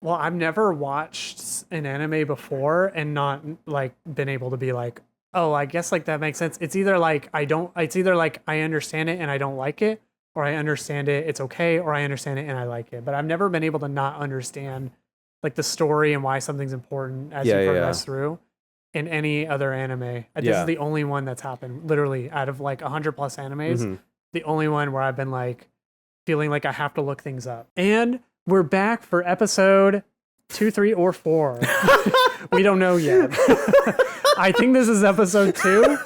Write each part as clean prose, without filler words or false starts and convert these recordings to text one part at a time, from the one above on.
Well, I've never watched an anime before and not like been able to be like, oh, I guess like that makes sense. It's either like it's either like I understand it and I don't like it, or I understand it, it's okay, or I understand it and I like it. But I've never been able to not understand like the story and why something's important as you progress through in any other anime. This is the only one that's happened literally out of like 100 plus animes. The only one where I've been like feeling like I have to look things up. And we're back for episode 2, 3, or 4. We don't know yet. I think this is episode 2.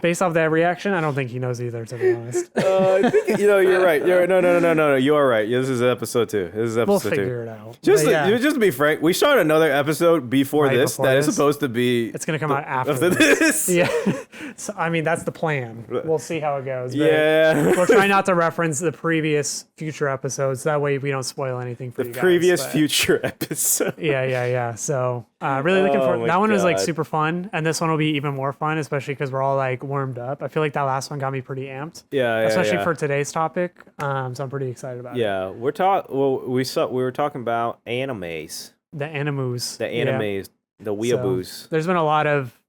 Based off that reaction, I don't think he knows either, to be honest. I think, you're right. No. You are right. This is episode 2. We'll figure it out. Just to be frank, we shot another episode before this that is supposed to be. It's going to come out after this. Yeah. So, I mean, that's the plan. We'll see how it goes. We'll try not to reference the previous future episodes. That way we don't spoil anything for you guys. The previous future episode. Yeah. So really looking forward. That one was like super fun. And this one will be even more fun, especially because we're all like warmed up. I feel like that last one got me pretty amped. Especially for today's topic. So I'm pretty excited about it. Yeah, we were talking about animes. The animus. The animes. The weeaboos. So, there's been a lot of.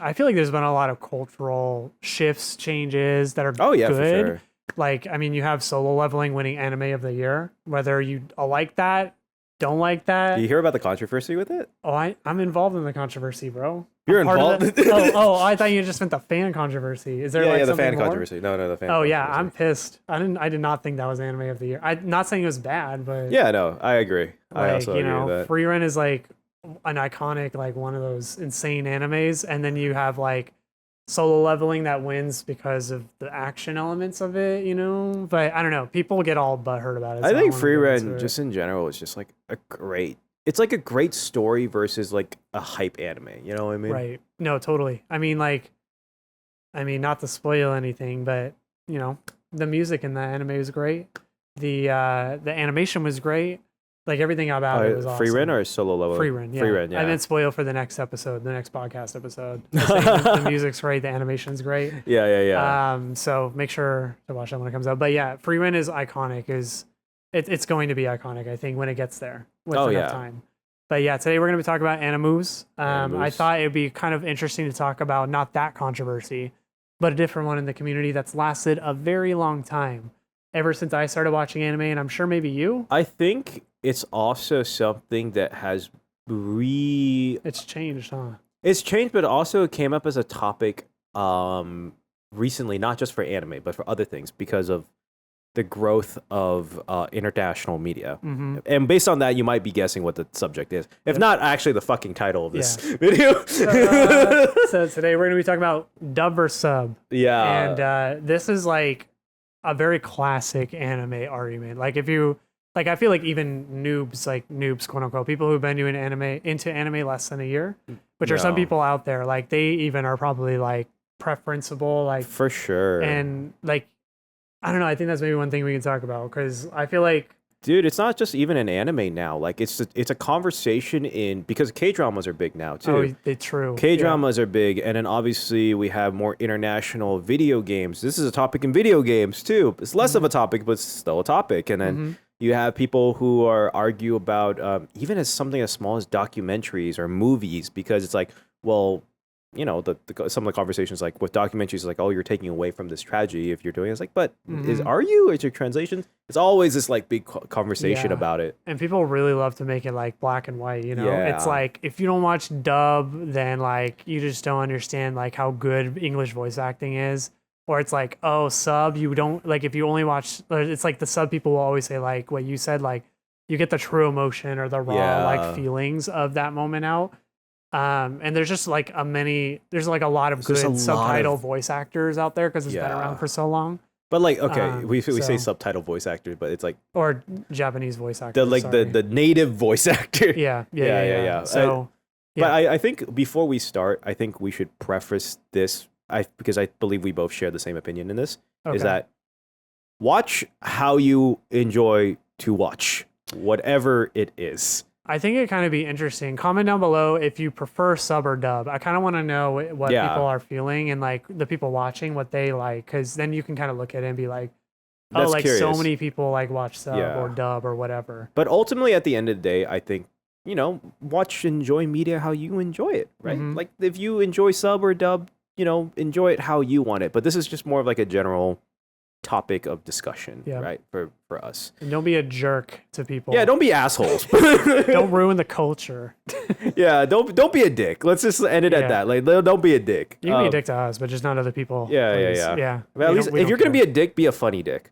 I feel like there's been a lot of cultural shifts, changes that are good. For sure. Like, I mean, you have Solo Leveling winning Anime of the Year. Whether you like that, don't like that. Do you hear about the controversy with it? Oh, I'm involved in the controversy, bro. You're involved? I thought you just meant the fan controversy. Is there the fan controversy. No, the fan. Oh yeah, I'm pissed. I did not think that was Anime of the Year. I'm not saying it was bad, but yeah, no, I agree. I also agree with that. Free Run is like an iconic, like one of those insane animes, and then you have like Solo Leveling that wins because of the action elements of it, But I don't know. People get all butthurt about it. I think Free Run, just in general, is just like it's like a great story versus like a hype anime. You know what I mean? Right. No, totally. I mean, not to spoil anything, but the music in that anime was great. The animation was great. Like everything about it was awesome. Free Run or Solo Level? Free Run, yeah. Free Run, yeah. I didn't spoil for the next episode, the next podcast episode. The music's great, the animation's great. Yeah. So make sure to watch that when it comes out. But yeah, Free Run is iconic. It's going to be iconic, I think, when it gets there with enough time. But yeah, today we're going to be talking about animus. I thought it would be kind of interesting to talk about not that controversy, but a different one in the community that's lasted a very long time. Ever since I started watching anime, and I'm sure maybe you. I think it's also something that has It's changed, huh? It's changed, but also it came up as a topic recently, not just for anime, but for other things, because of the growth of international media. Mm-hmm. And based on that, you might be guessing what the subject is. If not, actually the fucking title of this video. So today we're going to be talking about dub versus sub. Yeah. And this is like a very classic anime argument. Like if you, like I feel like even noobs, quote unquote, people who've been doing into anime less than a year, which are some people out there, like they even are probably like preferenceable, like for sure. And like, I don't know. I think that's maybe one thing we can talk about because I feel like, dude, it's not just even an anime now. Like it's a conversation because K-dramas are big now too. Oh, they're true. K-dramas are big, and then obviously we have more international video games. This is a topic in video games too. It's less of a topic, but it's still a topic. And then you have people who argue about even as something as small as documentaries or movies, because it's like, well, some of the conversations like with documentaries is like, oh, you're taking away from this tragedy if you're doing it. It's like, but are you? Is your translation? It's always this like big conversation about it. And people really love to make it like black and white, It's like, if you don't watch dub, then like you just don't understand like how good English voice acting is. Or it's like, oh, sub, you don't, like if you only watch, it's like the sub people will always say like what you said, like you get the true emotion or the raw like feelings of that moment out. And there's just like there's like a lot of good subtitle voice actors out there because it's been around for so long. But like, okay, we say subtitle voice actors, but it's like, or Japanese voice actors. The native voice actor. Yeah. So, but I think before we start, I think we should preface this, because I believe we both share the same opinion in this, is that watch how you enjoy to watch, whatever it is. I think it'd kind of be interesting. Comment down below if you prefer sub or dub. I kind of want to know what people are feeling and like the people watching, what they like, because then you can kind of look at it and be like, Oh, like curious. so many people like watch sub Yeah. or dub or whatever. But ultimately, at the end of the day, I think, enjoy media how you enjoy it, right? Mhm. Like if you enjoy sub or dub, enjoy it how you want it. But this is just more of like a general topic of discussion, Yeah. right? For us. And don't be a jerk to people. Yeah, don't be assholes. Don't ruin the culture. Yeah, don't be a dick. Let's just end it Yeah. at that. Like, don't be a dick. You can be a dick to us, but just not other people. Yeah, please. yeah. Yeah. But at least if you're gonna be a dick, be a funny dick.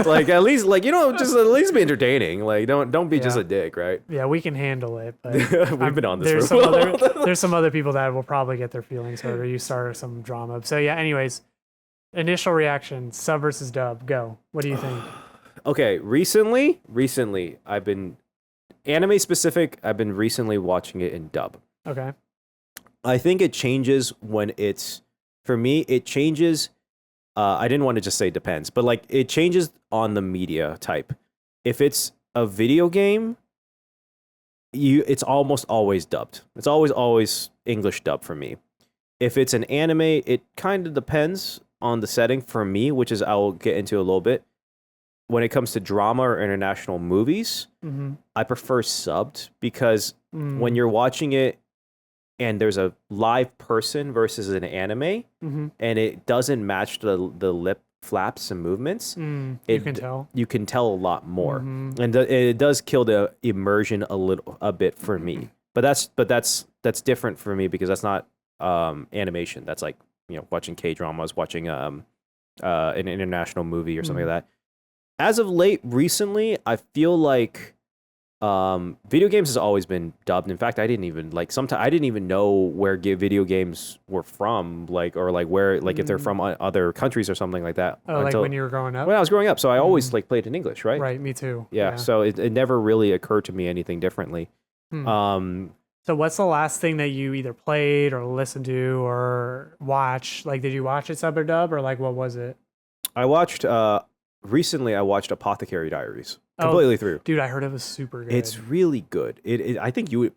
Like at least just at least be entertaining. Like don't be just Yeah. a dick, right? Yeah, we can handle it, but We've been on this there's for a some while. there's some other people that will probably get their feelings hurt or you start some drama. So yeah, anyways, initial reaction, sub versus dub, go. What do you think? Okay, recently I've been anime specific. I've been recently watching it in dub. Okay. I think it changes when for me, it changes. I didn't want to just say depends, but like it changes on the media type. If it's a video game, it's almost always dubbed. It's always English dub for me. If it's an anime, it kind of depends on the setting for me, which is I'll get into a little bit. When it comes to drama or international movies, Mm-hmm. I prefer subbed because when you're watching it and there's a live person versus an anime Mm-hmm. and it doesn't match the lip flaps and movements, You can tell. you can tell a lot more. Mhm. And it does kill the immersion a bit for me. But that's different for me because that's not animation. That's like, watching K-dramas, watching an international movie or something like that. As of late, recently, I feel like video games has always been dubbed. In fact, I didn't even know where video games were from, or where, if they're from other countries or something like that. Oh, like when you were growing up? When I was growing up, so I always played in English, right? Right, me too. Yeah. So it never really occurred to me anything differently. So what's the last thing that you either played or listened to or watched? Like, did you watch it sub or dub or like what was it? I watched recently. I watched Apothecary Diaries completely through. Dude, I heard it was super good. It's really good. I think you would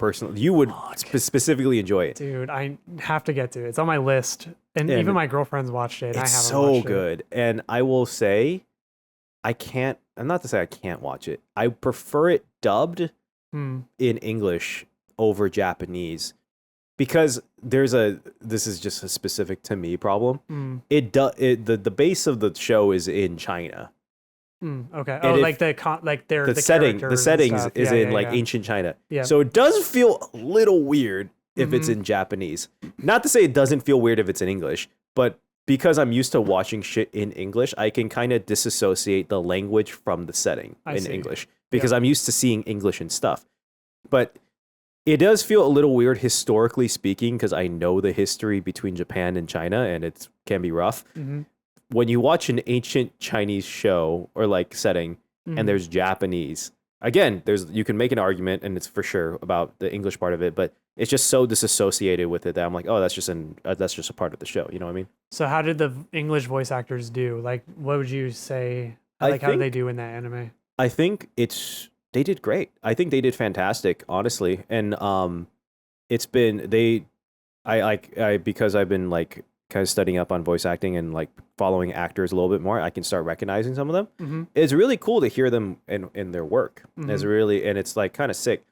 specifically enjoy it. Dude, I have to get to it. It's on my list, and even my girlfriends watched it. And I It's haven't so watched good, and I will say, I'm not to say I can't watch it. I prefer it dubbed in English over Japanese because this is just a specific to me problem. The base of the show is in China. Okay. And Like the settings stuff. is Yeah, in yeah. ancient China. Yeah. So it does feel a little weird if it's in Japanese. Not to say it doesn't feel weird if it's in English, but because I'm used to watching shit in English, I can kind of disassociate the language from the setting in English because I'm used to seeing English and stuff. But it does feel a little weird historically speaking because I know the history between Japan and China and it can be rough. When you watch an ancient Chinese show or setting and there's Japanese, again, you can make an argument and it's for sure about the English part of it, but it's just so disassociated with it that I'm like, oh, that's just a part of the show. You know what I mean? So how did the English voice actors do? Like, what would you say? How did they do in that anime? I think they did great. I think they did fantastic, honestly. And it's been because I've been kind of studying up on voice acting and following actors a little bit more, I can start recognizing some of them. It's really cool to hear them in their work. It's really, and it's kind of sick.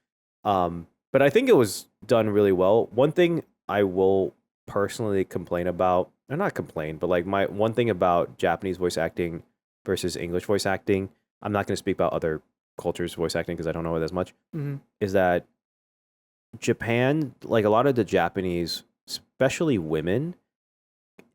But I think it was done really well. One thing I will personally complain about, or not complain, but my one thing about Japanese voice acting versus English voice acting, I'm not going to speak about other cultures voice acting because I don't know it as much, is that Japan, a lot of the Japanese, especially women,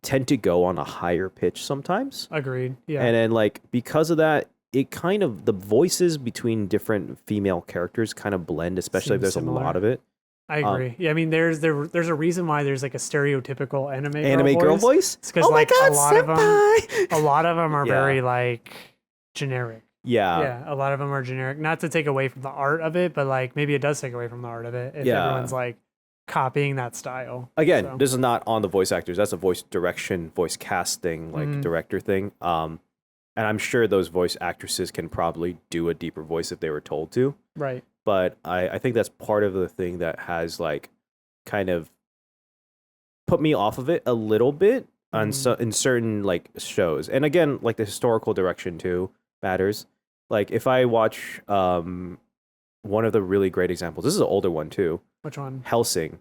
tend to go on a higher pitch sometimes. Agreed. Yeah. And then because of that, it kind of, the voices between different female characters kind of blend, especially if there's similar. a lot of it. I agree. Yeah, I mean, there's a reason why there's a stereotypical anime girl voice. It's because a lot of them are very generic. Yeah. Yeah, a lot of them are generic. Not to take away from the art of it, but maybe it does take away from the art of it if everyone's copying that style. Again, this is not on the voice actors. That's a voice direction, voice casting, director thing. And I'm sure those voice actresses can probably do a deeper voice if they were told to. Right. But I think that's part of the thing that has kind of put me off of it a little bit. on in certain like shows. And again, like the historical direction too matters. Like if I watch one of the really great examples, this is an older one too. Which one? Hellsing.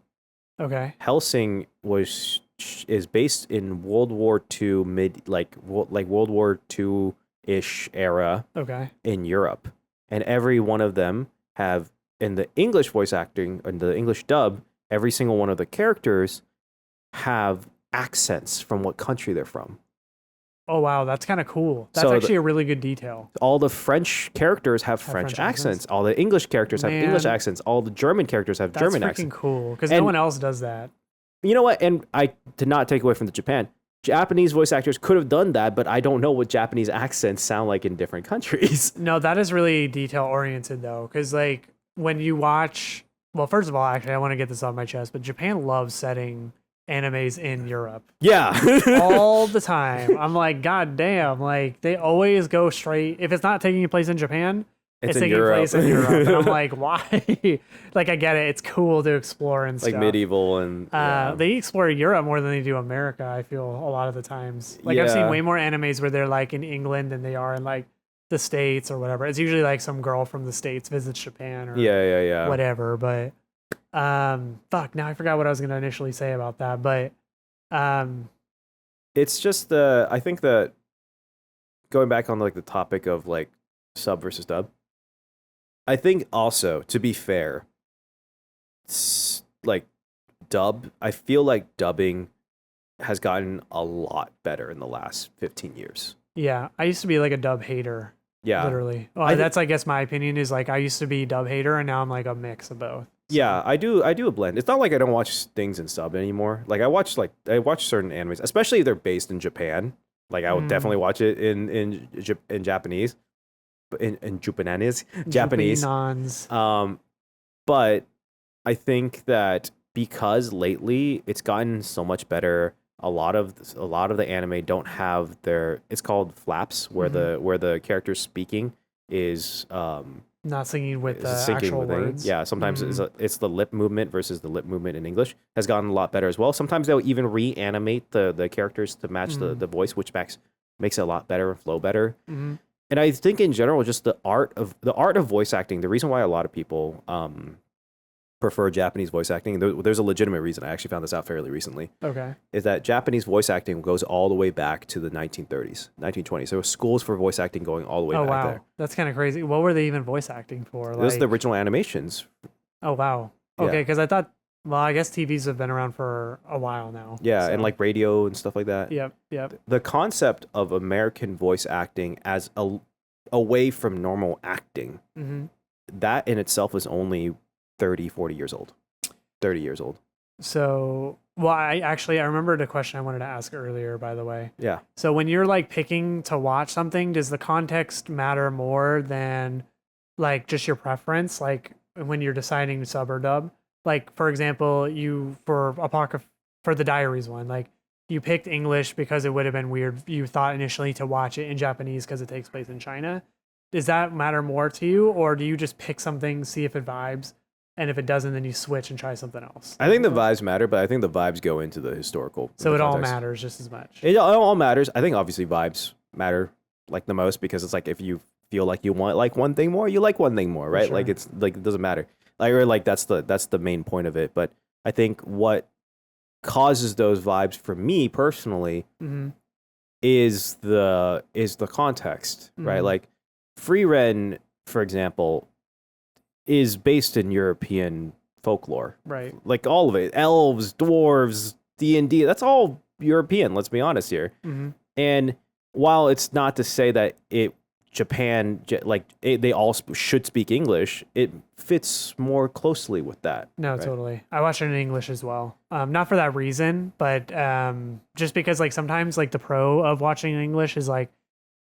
Okay. Hellsing is based in World War II like World War II ish era. Okay. In Europe, and every one of them have in the English voice acting and the English dub, every single one of the characters have accents from what country they're from. Oh wow, that's kind of cool. That's So actually a really good detail. All the French characters have French accents. All the English characters have English accents. All the German characters have German accents. That's freaking cool because no one else does that. You know what? And I did not take away from the Japan. Japanese voice actors could have done that, but I don't know what Japanese accents sound like in different countries. No, that is really detail oriented though, because like when you watch, well, first of all, actually, I want to get this off my chest, but Japan loves setting animes in Europe. Yeah. All the time. I'm like, God damn, like they always go straight. If it's not taking place in Japan, it's taking place in Europe. And I'm like, why? Like, I get it. It's cool to explore and stuff. Like medieval and... They explore Europe more than they do America, I feel, a lot of the times. Like, I've seen way more animes where they're, like, in England than they are in, like, the States or whatever. It's usually, like, some girl from the States visits Japan or whatever. But, fuck, now I forgot what I was going to initially say about that. But, it's just, I think that going back on, like, the topic of, like, sub versus dub, I think also, to be fair, like dub, I feel like dubbing has gotten a lot better in the last 15 years. Yeah, I used to be like a dub hater. Yeah. Literally. Well, that's, I guess, my opinion is like I used to be dub hater and now I'm like a mix of both. So. Yeah, I do a blend. It's not like I don't watch things in sub anymore. Like I watch certain animes, especially if they're based in Japan. Like I would definitely watch it in Japanese. In Japanese. But I think that because lately it's gotten so much better, a lot of the anime don't have it's called flaps, where the character speaking is not singing with the actual words. Yeah, sometimes it's the lip movement versus the lip movement in English has gotten a lot better as well. Sometimes they'll even reanimate the characters to match the voice, which makes it a lot better and flow better. And I think in general, just the art of voice acting, the reason why a lot of people prefer Japanese voice acting, there's a legitimate reason. I actually found this out fairly recently. Okay. Is that Japanese voice acting goes all the way back to the 1930s, 1920s. There were schools for voice acting going all the way back there. That's kind of crazy. What were they even voice acting for? Those are the original animations. Oh, wow. Okay, because I thought, well, I guess TVs have been around for a while now. Yeah, so. And like radio and stuff like that. Yep. The concept of American voice acting as away from normal acting, that in itself is only 30 years old. So, well, I remembered a question I wanted to ask earlier, by the way. Yeah. So when you're like picking to watch something, does the context matter more than like just your preference? Like when you're deciding sub or dub? Like, for example, for the Diaries one, like you picked English because it would have been weird. You thought initially to watch it in Japanese because it takes place in China. Does that matter more to you? Or do you just pick something, see if it vibes? And if it doesn't, then you switch and try something else? I think the vibes matter, but I think the vibes go into the historical. So it all matters just as much. It all matters. I think obviously vibes matter like the most because it's like if you feel like you want like one thing more, you like one thing more, right? Sure. Like it's like it doesn't matter. Like that's the main point of it. But I think what causes those vibes for me personally is the context, right? Like Free Ren, for example, is based in European folklore, right? Like all of it, elves, dwarves, D&D. That's all European. Let's be honest here. And while it's not to say that Japan, they all should speak English, it fits more closely with that. No, right? Totally. I watch it in English as well. Not for that reason, but just because like sometimes like the pro of watching in English is like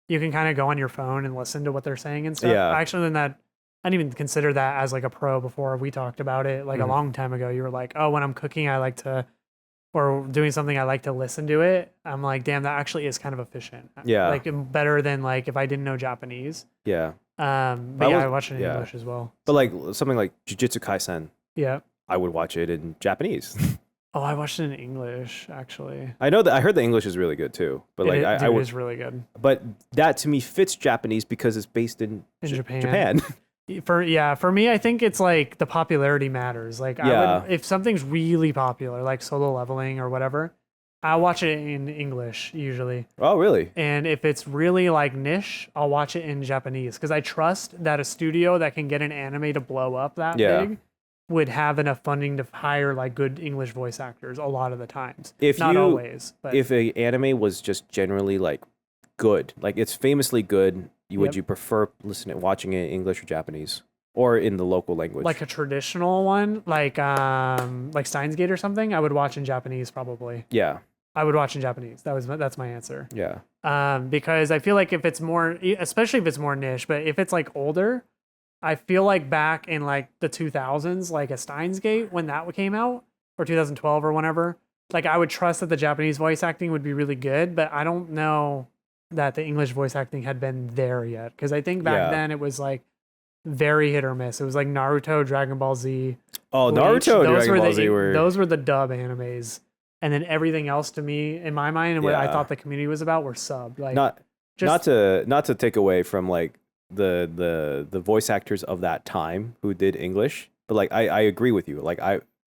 you can kind of go on your phone and listen to what they're saying and stuff. Yeah. Actually, I didn't even consider that as like a pro before we talked about it. Like a long time ago, you were like, oh, when I'm cooking, or doing something, I like to listen to it. I'm like, damn, that actually is kind of efficient. Yeah. Like better than like if I didn't know Japanese. Yeah. I watch it in English as well. But like something like Jujutsu Kaisen. Yeah. I would watch it in Japanese. Oh, I watched it in English actually. I know that I heard the English is really good too, but like I It would, is really good but that to me fits Japanese because it's based in in Japan. Japan. For me, I think it's like the popularity matters. Like Yeah. if something's really popular, like Solo Leveling or whatever, I watch it in English usually. Oh, really? And if it's really like niche, I'll watch it in Japanese because I trust that a studio that can get an anime to blow up that Yeah. big would have enough funding to hire like good English voice actors a lot of the times. If Not you- always, but If a anime was just generally like good, like it's famously good, would Yep. you prefer watching it in English or Japanese or in the local language? like a traditional one, like Steins Gate or something, I would watch in Japanese probably. yeah, I would watch in Japanese. That's my answer. yeah, Because I feel like if it's more, especially if it's more niche, but if it's like older, I feel like back in like the 2000s, like a Steins Gate when that came out, or 2012 or whenever, like I would trust that the Japanese voice acting would be really good, but I don't know that the English voice acting had been there yet. Because I think back Yeah. then it was like very hit or miss. It was like Naruto, Dragon Ball Z. Oh, Bleach. Naruto and Dragon Ball Z were. Those were the dub animes. And then everything else to me, in my mind, and what I Yeah. thought the community was about were subbed. Like not just not to take away from like the voice actors of that time who did English, but like I agree with you. Like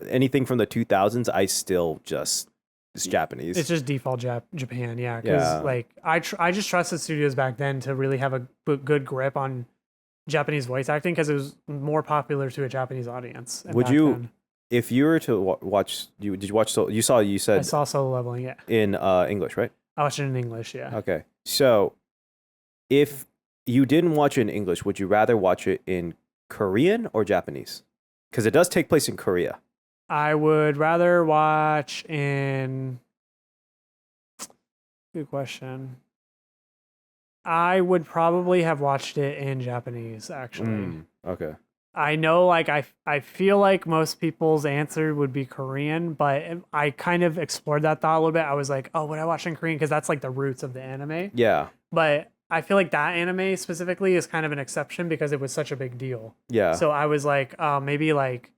anything from the 2000s, I still just it's Japanese. it's just default Japan, yeah. Because Yeah. like I just trusted studios back then to really have a good grip on Japanese voice acting because it was more popular to a Japanese audience. And Would back you- then, If you were to watch, did you watch? So you I said saw Solo Leveling. Yeah, in English, right? I watched it in English. Yeah, Okay. So if you didn't watch it in English, would you rather watch it in Korean or Japanese? Because it does take place in Korea. I would rather watch in. Good question. I would probably have watched it in Japanese, actually. Okay. I know, like, I feel like most people's answer would be Korean, but I kind of explored that thought a little bit. I was like, oh, would I watch in Korean? Because that's like the roots of the anime. Yeah. But I feel like that anime specifically is kind of an exception because it was such a big deal. Yeah. So I was like, maybe like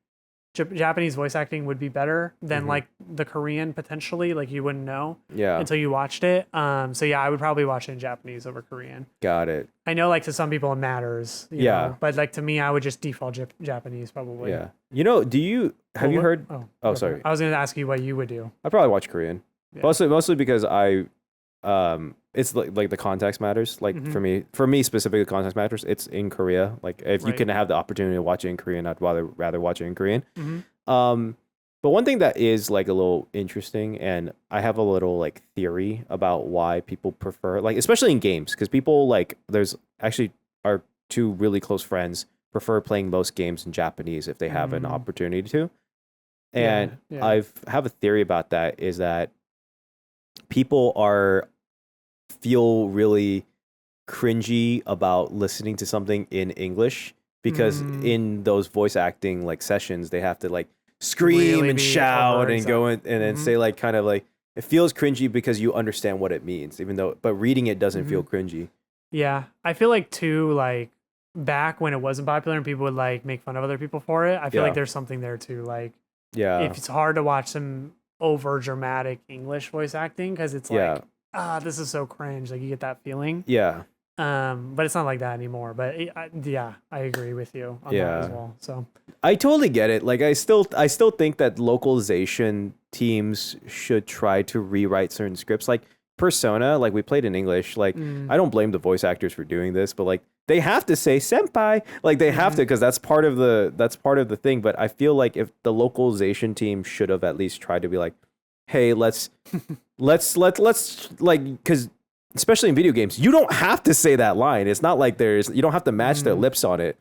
Japanese voice acting would be better than Mhm. like the Korean potentially. Like you wouldn't know Yeah. until you watched it. So yeah, I would probably watch it in Japanese over Korean. Got it. I know like to some people it matters. You Yeah. know, but like to me, I would just default Japanese probably. Yeah. You know, have you Well, heard? Oh, Oh, go for sorry. it. I was going to ask you what you would do. I probably watch Korean. Yeah. Mostly because it's like the context matters. Like Mhm. for me specifically, context matters. It's in Korea. Like if you Right. can have the opportunity to watch it in Korean, I'd rather watch it in Korean. Mhm. But one thing that is like a little interesting, and I have a little like theory about why people prefer, like especially in games, because people like there's actually our two really close friends prefer playing most games in Japanese if they have an Mm. opportunity to. Yeah, And yeah. I have a theory about that is that people feel really cringy about listening to something in English because Mm. in those voice acting like sessions they have to like scream Really and be shout over and go in and then Mhm. say like kind of like it feels cringy because you understand what it means even though but reading it doesn't feel cringy. Yeah. I feel like too, like back when it wasn't popular and people would like make fun of other people for it, I feel Yeah. like there's something there too. Like Yeah. if it's hard to watch some over dramatic English voice acting because it's Yeah. like, this is so cringe. Like you get that feeling. Yeah. But it's not like that anymore. But yeah, I agree with you on that as Yeah. well. So I totally get it. Like I still think that localization teams should try to rewrite certain scripts. Like Persona, like we played in English. Like I don't blame the voice actors for doing this, but like they have to say senpai. Like they have to because that's part of the thing. But I feel like if the localization team should have at least tried to be like, hey, let's like because especially in video games, you don't have to say that line. It's not like you don't have to match their lips on it.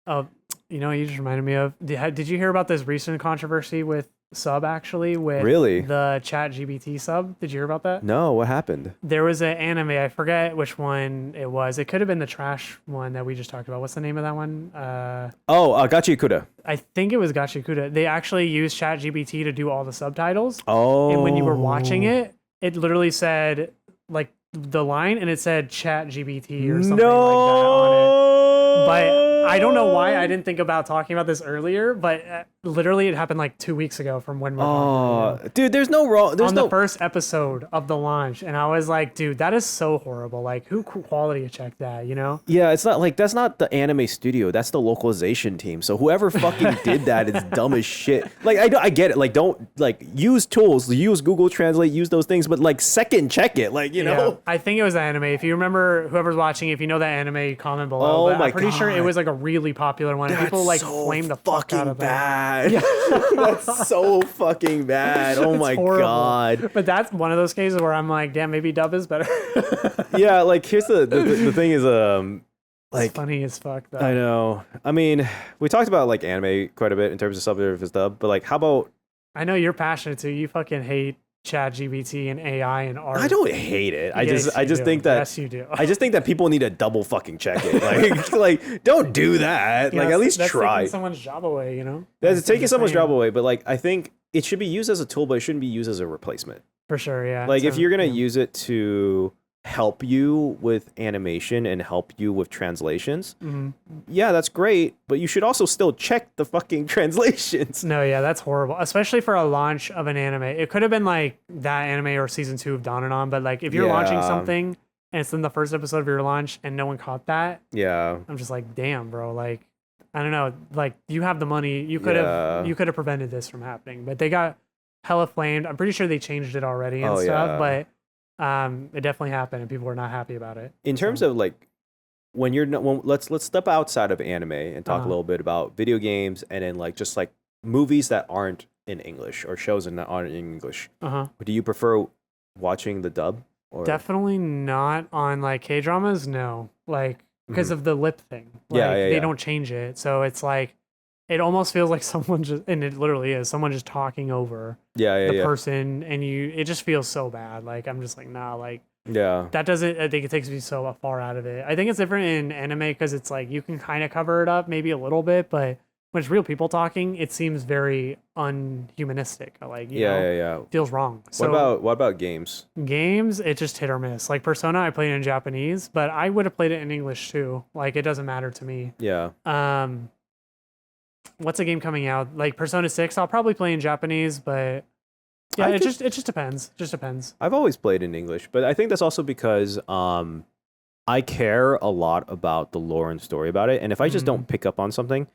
Oh, you know, you just reminded me of. Did you hear about this recent controversy with sub actually with Really? the Chat GBT sub? Did you hear about that? No, what happened? There was an anime. I forget which one it was. It could have been the trash one that we just talked about. What's the name of that one? Gachi Kuda. I think it was Gachikuda. They actually used Chat GBT to do all the subtitles. Oh. And when you were watching it, it literally said like the line and it said Chat GBT or something like that on it. But I don't know why I didn't think about talking about this earlier, but literally it happened like 2 weeks ago from when we're talking right now. Dude, there's no wrong. There's On no the first episode of the launch, and I was like, dude, that is so horrible. Like, who quality checked that, you know? Yeah, it's not like that's not the anime studio. That's the localization team. So whoever fucking did that is dumb as shit. Like I get it. Like don't like use tools, use Google Translate, use those things, but like second check it. Like you know. I think it was the anime. If you remember, whoever's watching, if you know that anime, comment below. Oh But my I'm pretty sure it God. was like a really popular one. And That's people like so flamed the fuck out of that. bad. That's so fucking bad. Oh my horrible. God. But that's one of those cases where I'm like, damn, maybe dub is better. Yeah, like here's the thing is like It's funny as fuck though. I know. I mean, we talked about like anime quite a bit in terms of sub versus dub, but like how about I know you're passionate too. You fucking hate ChatGPT and AI and art. I don't hate it. I Yes, just you do. think that Yes, you do. I just think that people need to double fucking check it. Like don't do that. Yeah, like at least that's try. taking someone's job away, you know? That's I'm taking just someone's saying. job away, but like I think it should be used as a tool, but it shouldn't be used as a replacement. For sure, yeah. Like if So, you're gonna yeah. use it to help you with animation and help you with translations, Mhm. yeah, that's great, but you should also still check the fucking translations. No, yeah, that's horrible. Especially for a launch of an anime. It could have been like that anime or season 2 of Dandadan, but like if you're launching Yeah. something and it's in the first episode of your launch and no one caught that, Yeah. I'm just like, damn, bro. Like, I don't know. Like you have the money. You could Yeah. have prevented this from happening. But they got hella flamed. I'm pretty sure they changed it already and Oh, stuff. yeah. But it definitely happened and people were not happy about it. In terms of like when you're not, let's step outside of anime and talk a little bit about video games and then like just like movies that aren't in English or shows that aren't in English. Uh-huh. Do you prefer watching the dub or Definitely not on like K dramas, no. Like because of the lip thing. Like, Yeah, they yeah. don't change it. So it's like it almost feels like someone just and it literally is someone just talking over yeah, the yeah. person and it just feels so bad. Like I'm just like, nah, like Yeah. that doesn't I think it takes me so far out of it. I think it's different in anime because it's like you can kind of cover it up maybe a little bit, but when it's real people talking, it seems very unhumanistic. Like, you know, Yeah. feels wrong. So What about games? games, it just hit or miss. Like Persona, I played it in Japanese, but I would have played it in English too. Like it doesn't matter to me. Yeah. What's a game coming out? Like Persona 6, I'll probably play in Japanese, but yeah, it just depends. Just depends. I've always played in English, but I think that's also because I care a lot about the lore and story about it, and if I just don't pick up on something,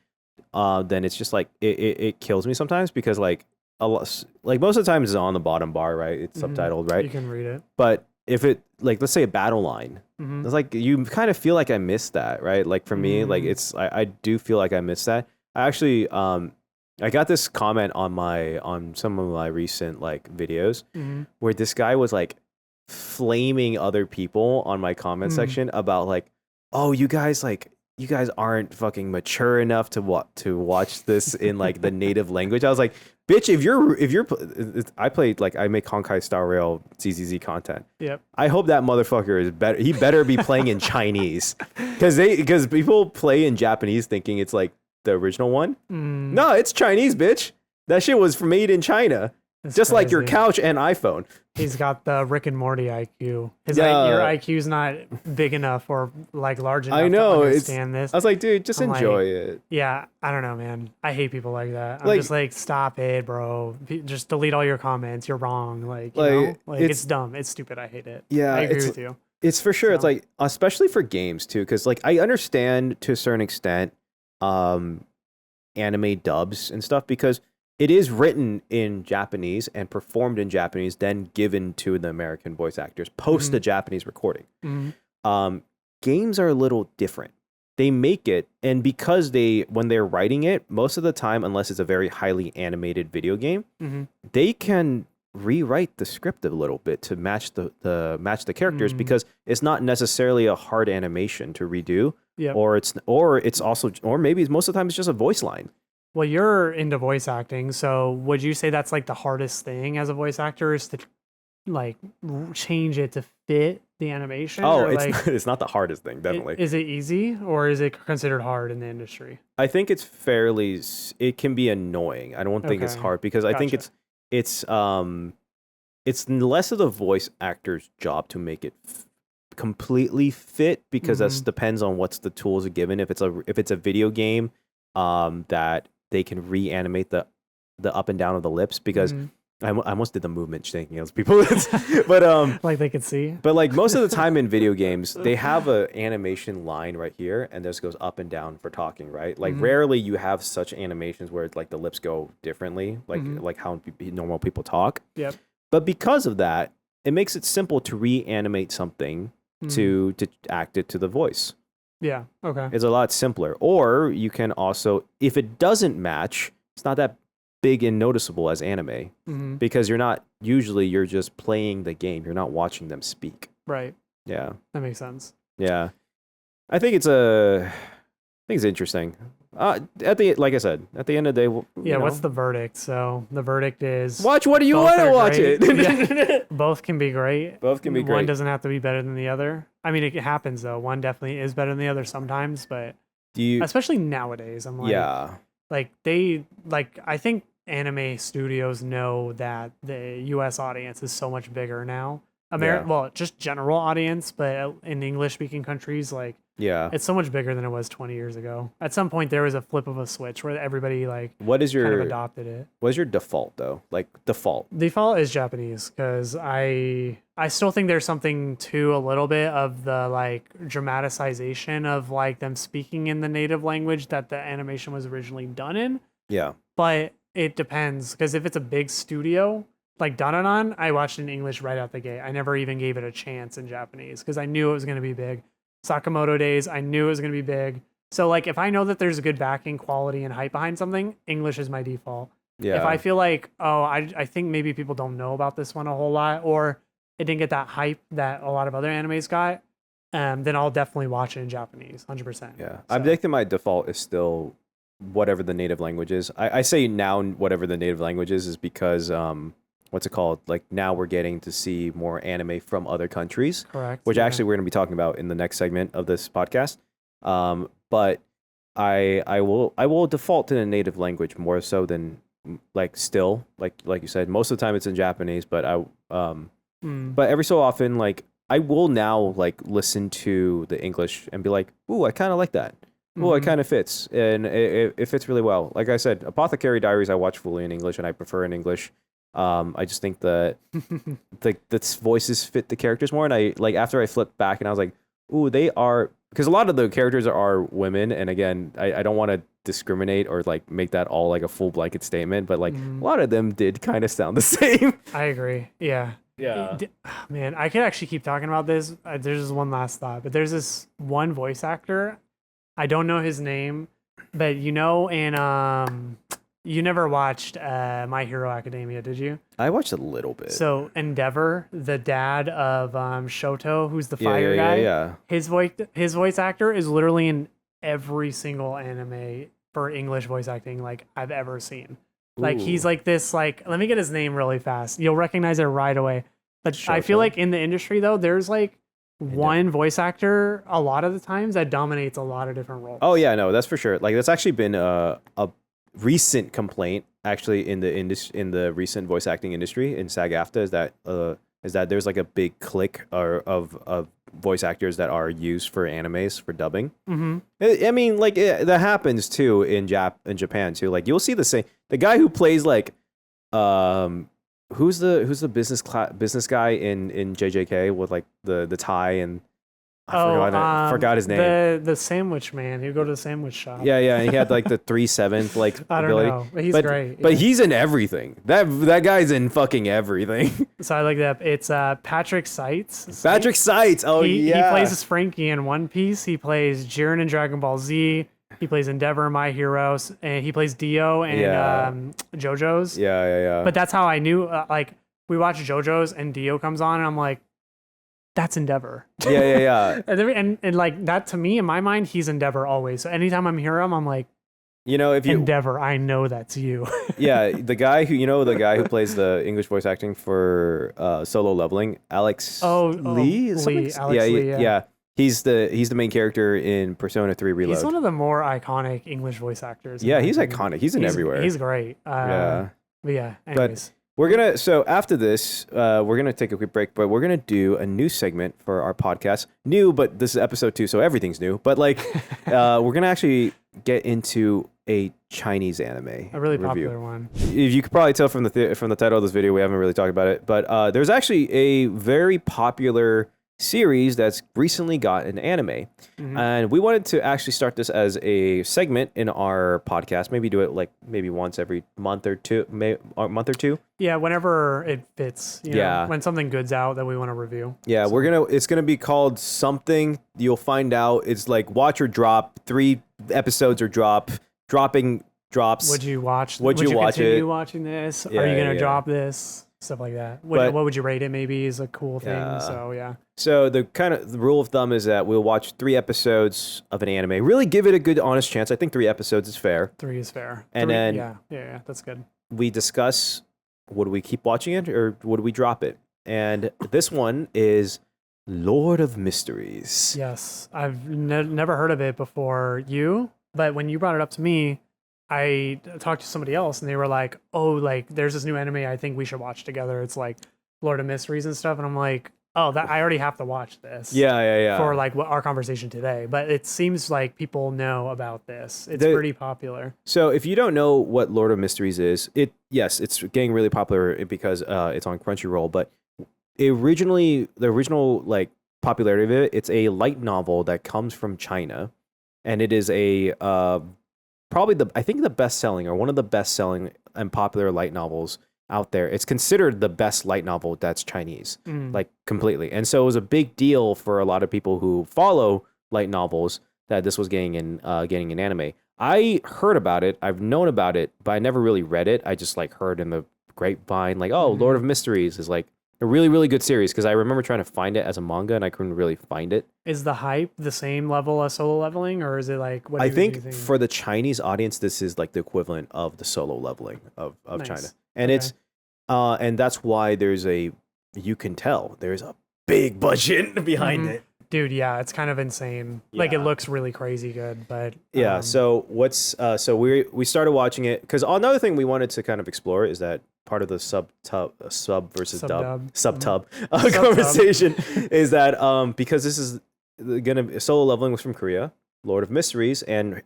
then it's just like it kills me sometimes because like like most of the time it's on the bottom bar, right? It's subtitled, right? You can read it. But if it like let's say a battle line, it's like you kind of feel like I missed that, right? Like for me, like it's I do feel like I missed that. I actually I got this comment on some of my recent like videos where this guy was like flaming other people on my comment section about like, oh, you guys aren't fucking mature enough to watch this in like the native language. I was like, bitch, if you're I make Honkai Star Rail ZZZ content. Yep. I hope that motherfucker is better. He better be playing in Chinese because people play in Japanese thinking it's like the original one. No, it's Chinese, bitch. That shit was made in China. That's Just like your crazy. couch and iPhone. He's got the Rick and Morty IQ. Yeah. Your IQ's not big enough or like large enough I know. to understand this. I was like, dude, just I'm enjoy like, it. Yeah, I don't know, man. I hate people like that. I'm Like- just like, stop it, bro. Just delete all your comments. You're wrong. Like, you Like, know? Like it's- it's dumb. It's stupid. I hate it. Yeah, I agree it's- with you. It's for sure. It's So- like, especially for games too, because like I understand to a certain extent, anime dubs and stuff because it is written in Japanese and performed in Japanese, then given to the American voice actors post the Japanese recording. Games are a little different. They make it, and because when they're writing it, most of the time, unless it's a very highly animated video game, they can rewrite the script a little bit to match the characters because it's not necessarily a hard animation to redo. Yep. Or maybe most of the time it's just a voice line. Well, you're into voice acting, so would you say that's like the hardest thing as a voice actor is to like change it to fit the animation? Oh, or, it's like, not, it's not the hardest thing, definitely. Is it easy or is it considered hard in the industry? I think it's it can be annoying. I don't think it's Okay. hard because I think Gotcha. it's less of the voice actor's job to make it completely fit because that depends on what's the tools are given. If it's a video game, that they can reanimate the up and down of the lips because I almost did the movement shaking those people, but like they could see. But like most of the time in video games, they have a animation line right here, and this goes up and down for talking, right? Like rarely you have such animations where it's like the lips go differently, like how normal people talk. Yep. But because of that, it makes it simple to reanimate something to act it to the voice. Yeah. Okay. It's a lot simpler. Or you can also, if it doesn't match, it's not that big and noticeable as anime because you're just playing the game. You're not watching them speak. Right. Yeah. That makes sense. Yeah. I think it's interesting. Like I said, at the end of the day, what's the verdict? So the verdict is watch what do you want to watch great. it. Both can be great. Both can be great. One doesn't have to be better than the other. I mean, it happens though. One definitely is better than the other sometimes, but especially nowadays, I'm like, I think anime studios know that the U.S. audience is so much bigger now. Well, just general audience, but in English-speaking countries, like, it's so much bigger than it was 20 years ago. At some point, there was a flip of a switch where everybody kind of adopted it. What is your default though? Like default is Japanese because I still think there's something to a little bit of the like dramatization of like them speaking in the native language that the animation was originally done in. Yeah, but it depends because if it's a big studio. Like Dananan, I watched in English right out the gate. I never even gave it a chance in Japanese because I knew it was going to be big. Sakamoto Days, I knew it was going to be big. So like if I know that there's a good backing, quality, and hype behind something, English is my default. Yeah. If I feel like, I think maybe people don't know about this one a whole lot or it didn't get that hype that a lot of other animes got, then I'll definitely watch it in Japanese, 100%. Yeah, so. I'm thinking my default is still whatever the native language is. I say now whatever the native language is because... what's it called? Like now we're getting to see more anime from other countries. Correct. Which actually we're going to be talking about in the next segment of this podcast. But I will default to the native language more so than like still like you said. Most of the time it's in Japanese, but but every so often like I will now like listen to the English and be like, ooh, I kind of like that. Ooh, it kind of fits, and it fits really well. Like I said, Apothecary Diaries I watch fully in English and I prefer in English. I just think that the voices fit the characters more, and I like after I flipped back and I was like, "Ooh, they are," because a lot of the characters are women, and again, I don't want to discriminate or like make that all like a full blanket statement, but like a lot of them did kind of sound the same. I agree. Yeah. Man, I could actually keep talking about this. There's just one last thought, but there's this one voice actor. I don't know his name, but in you never watched My Hero Academia, did you? I watched a little bit. So Endeavor, the dad of Shoto, who's the fire guy, yeah. His voice actor is literally in every single anime for English voice acting like I've ever seen. Ooh. Like he's like this like let me get his name really fast. You'll recognize it right away. But Shoto. I feel like in the industry though, there's like one voice actor a lot of the times that dominates a lot of different roles. Oh yeah, no, that's for sure. Like that's actually been a recent complaint actually in the recent voice acting industry in SAG-AFTRA is that there's like a big clique of voice actors that are used for animes for dubbing. I mean, like that happens too in Japan too. Like you'll see the guy who plays like who's the business guy in JJK with like the tie and I forgot his name. The sandwich man. He'd go to the sandwich shop. Yeah, and he had like the 3/7 like I don't ability. know. But he's great. But he's in everything. That guy's in fucking everything. So I like that. It's Patrick Seitz. Patrick Seitz. Oh yeah. He plays as Frankie in One Piece. He plays Jiren in Dragon Ball Z. He plays Endeavor in My Heroes, and he plays Dio in JoJo's. Yeah. But that's how I knew. Like we watched JoJo's, and Dio comes on, and I'm like, that's Endeavor. Yeah. and like that to me in my mind, he's Endeavor always. So anytime I'm hearing him, I'm like, if you Endeavor, I know that's you. Yeah, the guy who plays the English voice acting for Solo Leveling, Alex Lee. Yeah. He's the main character in Persona 3 Reload. He's one of the more iconic English voice actors. Yeah, he's iconic. He's everywhere. He's great. But yeah, anyways. So after this, we're gonna take a quick break, but we're gonna do a new segment for our podcast. New, but this is episode 2, so everything's new. But like, we're gonna actually get into a Chinese anime, A really review. popular one. If you could probably tell from the title of this video, we haven't really talked about it, but there's actually a very popular series that's recently got an anime, and we wanted to actually start this as a segment in our podcast. Maybe do it like maybe once every month or two, Yeah, whenever it fits. You Yeah. know, when something good's out that we want to review. Yeah, it's gonna be called something. You'll find out. It's like watch or drop. 3 episodes or dropping drops. Would you watch? Would you watch continue it? watching this? Yeah, Are you gonna yeah. drop this? Stuff like that. But- What would you rate it? Maybe is a cool thing. Yeah. So yeah. So the rule of thumb is that we'll watch 3 episodes of an anime. Really give it a good, honest chance. I think 3 episodes is fair. 3 is fair. And 3, then- yeah, that's good. We discuss, would we keep watching it or would we drop it? And this one is Lord of Mysteries. Yes, I've never heard of it before you, but when you brought it up to me, I talked to somebody else and they were like, "Oh, like there's this new anime I think we should watch together. It's like Lord of Mysteries and stuff." And I'm like, "Oh, that I already have to watch this." Yeah. For like what our conversation today, but it seems like people know about this. It's The- pretty popular. So if you don't know what Lord of Mysteries is, it's getting really popular because it's on Crunchyroll. But the original like popularity of it, it's a light novel that comes from China, and it is a probably the best selling or one of the best selling and popular light novels out there. It's considered the best light novel that's Chinese, like completely. And so it was a big deal for a lot of people who follow light novels that this was getting an anime. I heard about it, I've known about it, but I never really read it. I just like heard in the grapevine, like, oh, Lord of Mysteries is like a really, really good series, because I remember trying to find it as a manga and I couldn't really find it. Is the hype the same level as Solo Leveling, or is it like what? I do you think think? for the Chinese audience, this is like the equivalent of the Solo Leveling of Nice. China, and Okay. it's and that's why you can tell there's a big budget behind Mhm. it. Dude, yeah, it's kind of insane. Like it Yeah. looks really crazy good, but Yeah. So we started watching it because another thing we wanted to kind of explore is that part of the sub versus Sub-dub. sub-tub Sub-tub. conversation is that because this is gonna be Solo Leveling was from Korea, Lord of Mysteries and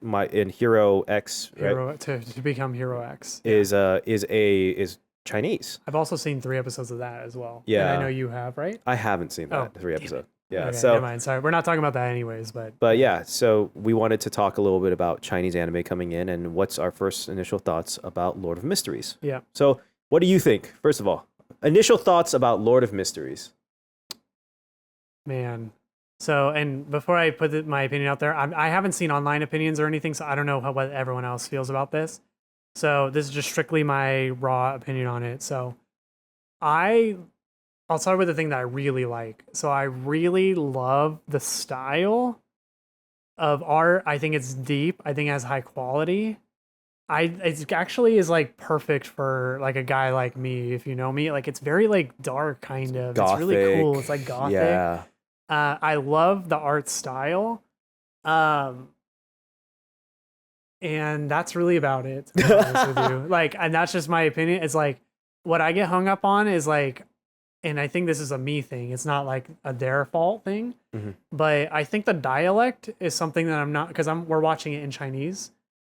Hero X, right, Hero to become Hero X is Chinese. I've also seen 3 episodes of that as well. Yeah. and I know you have, right? I haven't seen that Oh, 3 damn episode. Yeah. Okay, So never mind. Sorry, we're not talking about that anyways. but yeah, so we wanted to talk a little bit about Chinese anime coming in and what's our first initial thoughts about Lord of Mysteries. yeah, So, what do you think? First of all, initial thoughts about Lord of Mysteries. man. So, and before I put my opinion out there, I haven't seen online opinions or anything, so I don't know what everyone else feels about this. So this is just strictly my raw opinion on it. So I'll start with the thing that I really like. So I really love the style of art. I think it's deep. I think it has high quality. It actually is like perfect for like a guy like me, if you know me. Like it's very like dark kind of. It's really cool. It's like gothic. Yeah. I love the art style. And that's really about it, to be honest with you. Like, and that's just my opinion. It's like what I get hung up on is like, and I think this is a me thing. It's not like a their fault thing, but I think the dialect is something that I'm not, because we're watching it in Chinese.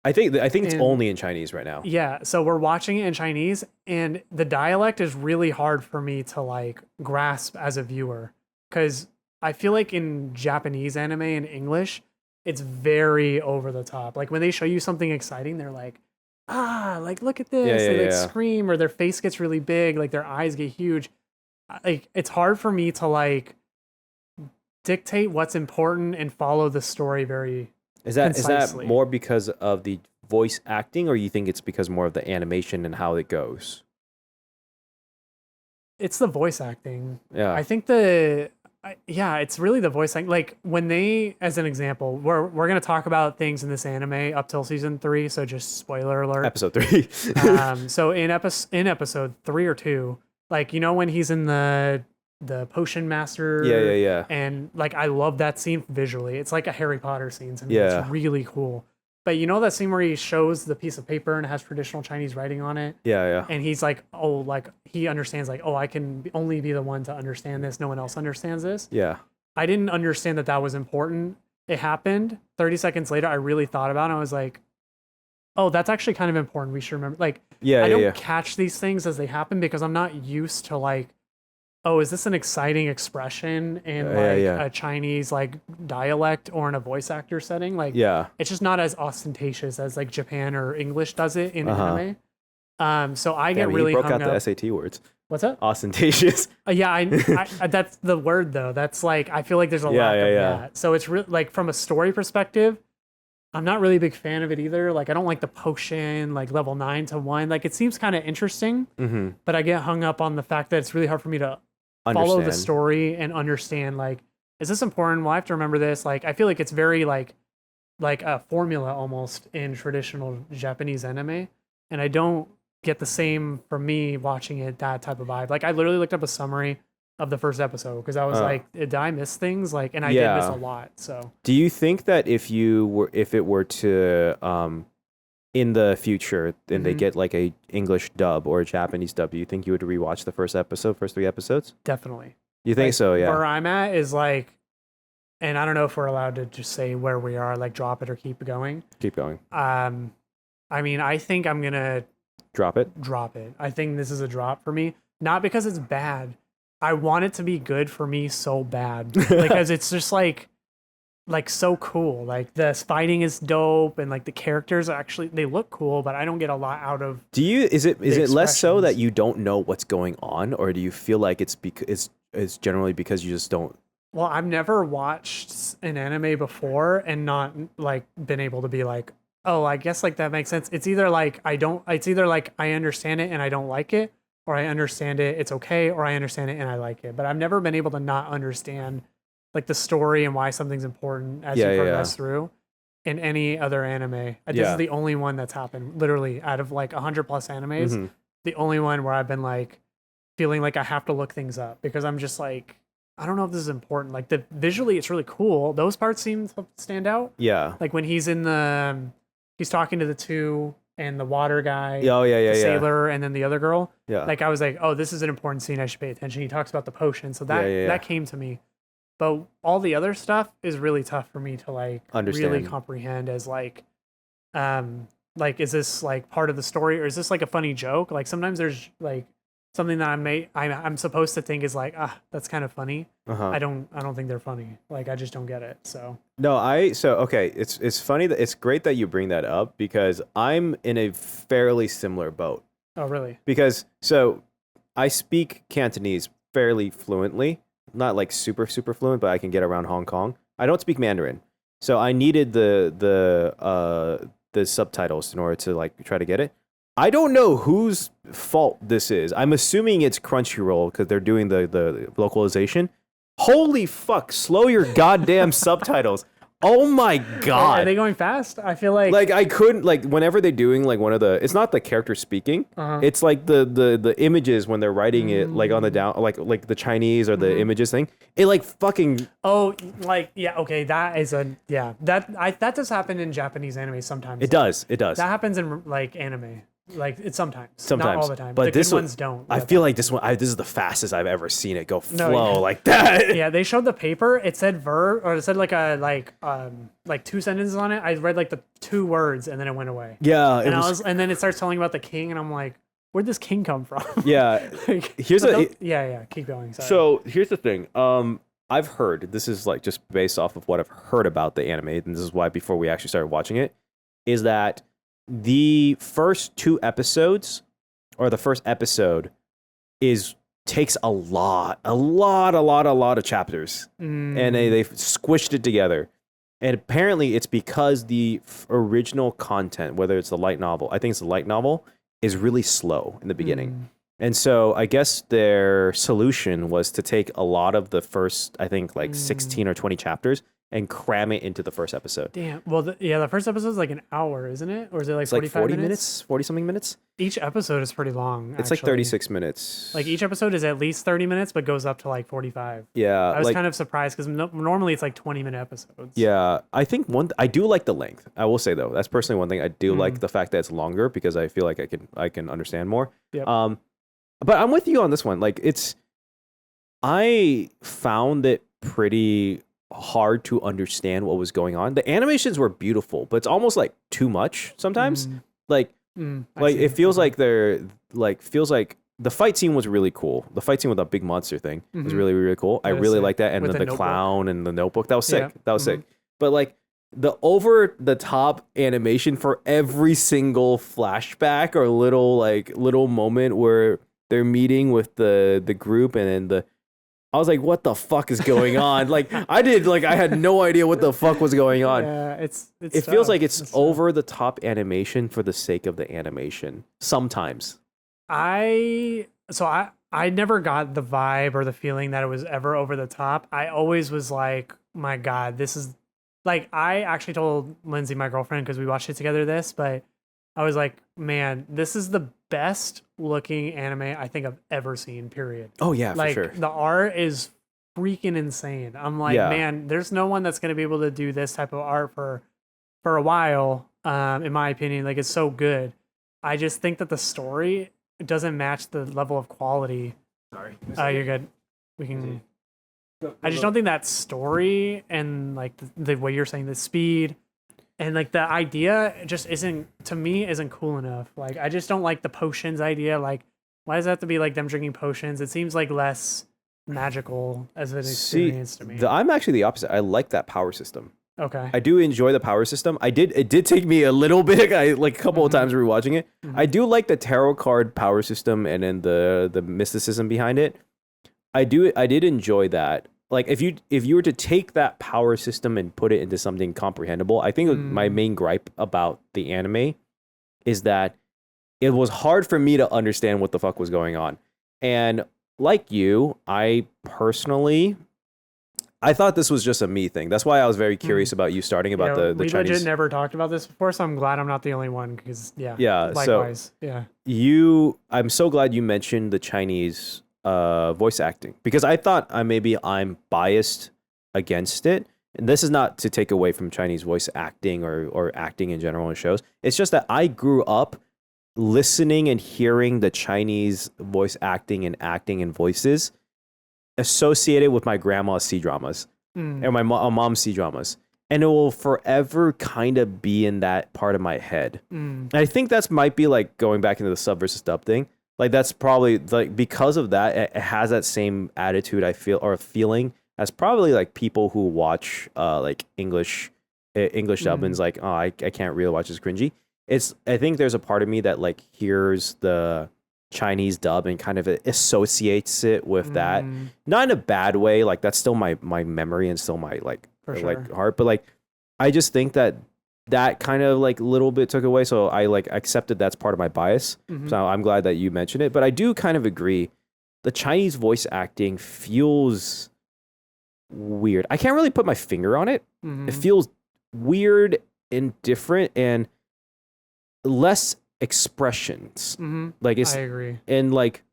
I think it's And- only in Chinese right now. Yeah, so we're watching it in Chinese, and the dialect is really hard for me to like grasp as a viewer, because I feel like in Japanese anime and English, it's very over the top. Like when they show you something exciting, they're like, like look at this. Yeah, They like yeah. scream, or their face gets really big, like their eyes get huge. Like it's hard for me to like dictate what's important and follow the story very. Is that concisely. more because of the voice acting, or you think it's because more of the animation and how it goes? It's the voice acting. Yeah. I think it's really the voice acting. Like when they, as an example, we're gonna talk about things in this anime up till season 3, so just spoiler alert. Episode 3. So in episode 3 or 2, like you know when he's in the potion master. Yeah. And like I love that scene visually. It's like a Harry Potter scene to me. Yeah. It's really cool. But you know that scene where he shows the piece of paper and it has traditional Chinese writing on it? Yeah. And he's like, oh, like he understands like, oh, I can only be the one to understand this. No one else understands this. Yeah. I didn't understand that that was important. It happened 30 seconds later. I really thought about it. I was like, oh, that's actually kind of important. We should remember. Like, I don't catch these things as they happen because I'm not used to like, oh, is this an exciting expression in a Chinese like dialect or in a voice actor setting? Like, it's just not as ostentatious as like Japan or English does it in anime. So I get really broke hung out up. the SAT words. What's that? Ostentatious. Yeah, I that's the word though. That's like I feel like there's a lack of that. So it's really like from a story perspective, I'm not really a big fan of it either. Like I don't like the potion, like level 9 to 1. Like it seems kind of interesting, but I get hung up on the fact that it's really hard for me to follow the story and understand like, is this important? Well, I have to remember this. Like I feel like it's very like a formula almost in traditional Japanese anime, and I don't get the same from me watching it, that type of vibe. Like I literally looked up a summary of the first episode because I was like, did I miss things? Like, and I did miss a lot. So do you think that if it were to in the future and they get like a English dub or a Japanese dub, do you think you would rewatch the first 3 episodes? Definitely. You think like, so? Yeah. Where I'm at is like, and I don't know if we're allowed to just say where we are, like drop it or keep going. Keep going. I mean, I think I'm gonna drop it. I think this is a drop for me, not because it's bad. I want it to be good for me so bad because it's just like so cool. Like the fighting is dope and like the characters are actually, they look cool, but I don't get a lot out of. Is it less so that you don't know what's going on, or do you feel like it's generally because you just don't? Well, I've never watched an anime before and not like been able to be like, oh, I guess like that makes sense. It's either like I understand it and I don't like it, or I understand it, it's okay, or I understand it and I like it. But I've never been able to not understand like the story and why something's important as you progress through in any other anime. This is the only one that's happened literally out of like 100 plus animes. The only one where I've been like feeling like I have to look things up because I'm just like, I don't know if this is important. Like visually it's really cool. Those parts seem to stand out. Yeah. Like when he's he's talking to the two and the water guy, the sailor, and then the other girl. Yeah. Like I was like, oh, this is an important scene. I should pay attention. He talks about the potion. So that came to me. But all the other stuff is really tough for me to like understand. Really comprehend as like is this like part of the story or is this like a funny joke? Like sometimes there's like something that I'm supposed to think is like, that's kind of funny. I don't think they're funny. Like I just don't get it. So okay. It's funny that it's great that you bring that up because I'm in a fairly similar boat. Oh, really? Because I speak Cantonese fairly fluently, not like super fluent, but I can get around Hong Kong. I don't speak Mandarin, so I needed the subtitles in order to like try to get it. I don't know whose fault this is. I'm assuming it's Crunchyroll because they're doing the localization. Holy fuck, slow your goddamn subtitles. Oh my god. Are they going fast? I feel like I couldn't whenever they're doing like one of the, it's not the character speaking. It's like the images when they're writing it like on the down like the Chinese or the images thing. It like fucking okay, that is that does happen in Japanese anime sometimes. It does. That happens in like anime. Like it's sometimes, not all the time. But the good ones don't. I feel like this is the fastest I've ever seen it go flow like that. Yeah, they showed the paper. It said verb, or it said like like 2 sentences on it. I read like the 2 words, and then it went away. Yeah, and then it starts telling about the king, and I'm like, where'd this king come from? Yeah, keep going. Sorry. So here's the thing. I've heard, this is like just based off of what I've heard about the anime, and this is why before we actually started watching it, is that the first 2 episodes, or the first episode, takes a lot of chapters, and they've squished it together. And apparently, it's because the original content, whether it's the light novel, I think it's the light novel, is really slow in the beginning. And so I guess their solution was to take a lot of the first, I think, 16 or 20 chapters and cram it into the first episode. Damn. Well, the first episode is like an hour, isn't it? Or is it like 45 40 minutes? 40 something minutes? Each episode is pretty long. It's like actually. 36 minutes. Like each episode is at least 30 minutes, but goes up to like 45. Yeah. I was like, kind of surprised because normally it's like 20-minute episodes. Yeah, I think I do like the length. I will say though, that's personally one thing I do like the fact that it's longer because I feel like I can understand more. Yep. But I'm with you on this one. Like I found it pretty hard to understand what was going on. The animations were beautiful, but it's almost like too much sometimes. Like it feels like feels like the fight scene was really cool. The fight scene with the big monster thing was really, really cool. I really like that. And then the clown and the notebook. That was sick. That was sick. But like the over the top animation for every single flashback or little moment where they're meeting with the group and then I was like, what the fuck is going on? I had no idea what the fuck was going on. Yeah, it feels like it's over the top animation for the sake of the animation sometimes. I never got the vibe or the feeling that it was ever over the top. I always was like, my God, this is like, I actually told Lindsay, my girlfriend, because we watched it together but I was like, man, this is the best looking anime I think I've ever seen, period. Oh yeah, for sure. The art is freaking insane. I'm like, man, there's no one that's going to be able to do this type of art for a while, in my opinion. Like, it's so good. I just think that the story doesn't match the level of quality. Sorry. You're good. We can. I just don't think that story and like the way you're saying the speed and like the idea just isn't cool enough. Like, I just don't like the potions idea. Like, why does it have to be like them drinking potions? It seems like less magical as an experience to me. I'm actually the opposite. I like that power system. Okay. I do enjoy the power system. It did take me a little bit, a couple of times rewatching it. I do like the tarot card power system and then the mysticism behind it. I did enjoy that. Like, if you were to take that power system and put it into something comprehensible, I think my main gripe about the anime is that it was hard for me to understand what the fuck was going on. And like you, I thought this was just a me thing. That's why I was very curious about you starting about the we Chinese. We legit never talked about this before, so I'm glad I'm not the only one because likewise. I'm so glad you mentioned the Chinese voice acting because I thought maybe I'm biased against it. And this is not to take away from Chinese voice acting or acting in general in shows. It's just that I grew up listening and hearing the Chinese voice acting and voices associated with my grandma's C-dramas and my mom's C-dramas. And it will forever kind of be in that part of my head. And I think that's might be like going back into the sub versus dub thing. Like, that's probably like because of that, it has that same attitude I feel or feeling as probably like people who watch like English dub and's like, oh, I can't really watch this cringy. I think there's a part of me that like hears the Chinese dub and kind of associates it with that, not in a bad way. Like, that's still my memory and still my like heart, but like I just think that kind of like little bit took away. So I like accepted that's part of my bias. So I'm glad that you mentioned it, but I do kind of agree. The Chinese voice acting feels weird. I can't really put my finger on it. It feels weird and different and less expressions. Like, I agree. And like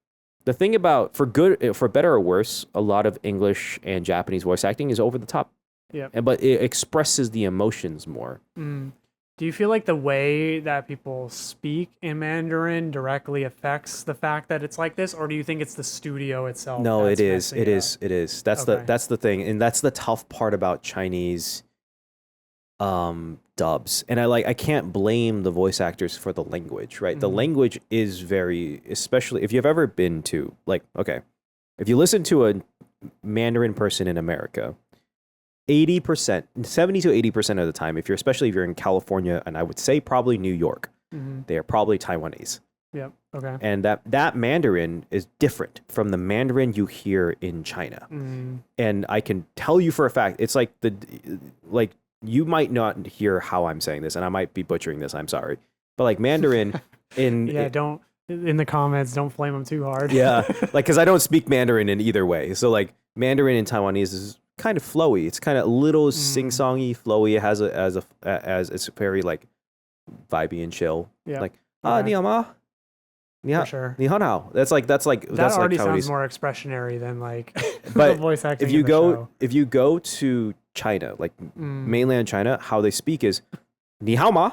the thing about for better or worse, a lot of English and Japanese voice acting is over the top. Yeah. But it expresses the emotions more. Do you feel like the way that people speak in Mandarin directly affects the fact that it's like this, or do you think it's the studio itself? No, it is. It is. That's the thing, and that's the tough part about Chinese dubs. And I can't blame the voice actors for the language, right? The language is very, especially if you've ever been to if you listen to a Mandarin person in America, 70 to 80% of the time, especially if you're in California, and I would say probably New York, they are probably Taiwanese. Yep. Okay. And that Mandarin is different from the Mandarin you hear in China. And I can tell you for a fact, it's like you might not hear how I'm saying this, and I might be butchering this. I'm sorry, but like Mandarin don't in the comments, don't flame them too hard. because I don't speak Mandarin in either way. So like Mandarin in Taiwanese is kind of flowy. It's kind of a little sing-songy, flowy. It has as it's very like vibey and chill. Yeah. Like ni hao ma, for sure. Nihonao. That's like That already like sounds more expressionary than like but the voice acting. If you go to China, like mainland China, how they speak is ni hao ma.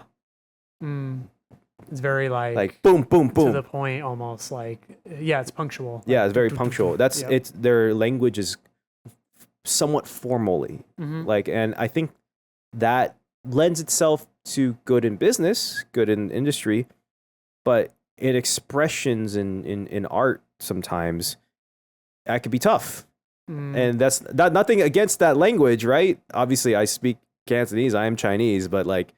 It's very like boom, boom, boom, to the point, almost like it's punctual. Yeah, it's very punctual. It's their language is somewhat formally like, and I think that lends itself to good in business, good in industry, but in expressions in art sometimes that could be tough. And that's nothing against that language, right? Obviously I speak Cantonese, I am Chinese, but like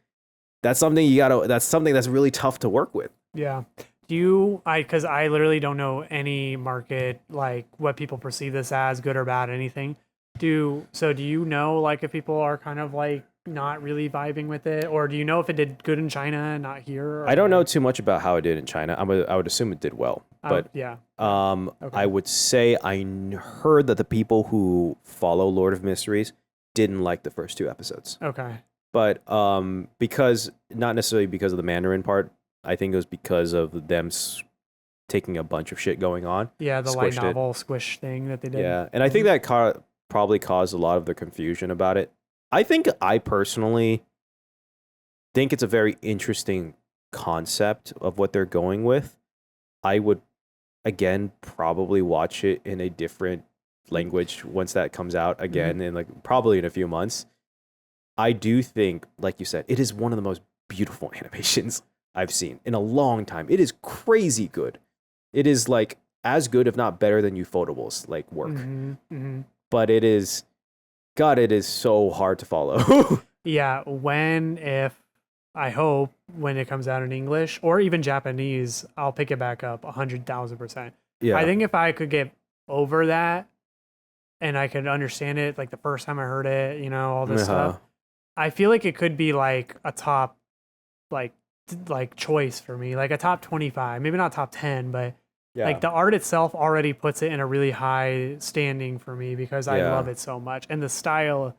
that's something that's really tough to work with. Yeah. Because I literally don't know any market, like what people perceive this as, good or bad, anything. Do you know like if people are kind of like not really vibing with it, or do you know if it did good in China and not here? I don't know too much about how it did in China. I would assume it did well, but okay. I would say I heard that the people who follow Lord of Mysteries didn't like the first 2 episodes. Okay. But because not necessarily because of the Mandarin part, I think it was because of them taking a bunch of shit going on. Yeah, the light novel squish thing that they did. Yeah, and I think that probably caused a lot of the confusion about it. I personally think it's a very interesting concept of what they're going with. I would, again, probably watch it in a different language once that comes out again, in like probably in a few months. I do think, like you said, it is one of the most beautiful animations I've seen in a long time. It is crazy good. It is like as good, if not better, than Ufotable's like work. But it is so hard to follow. Yeah, I hope when it comes out in English or even Japanese, I'll pick it back up 100,000%. Yeah. I think if I could get over that and I could understand it like the first time I heard it, all this stuff, I feel like it could be like a top like choice for me, like a top 25, maybe not top 10, but like the art itself already puts it in a really high standing for me because I love it so much, and the style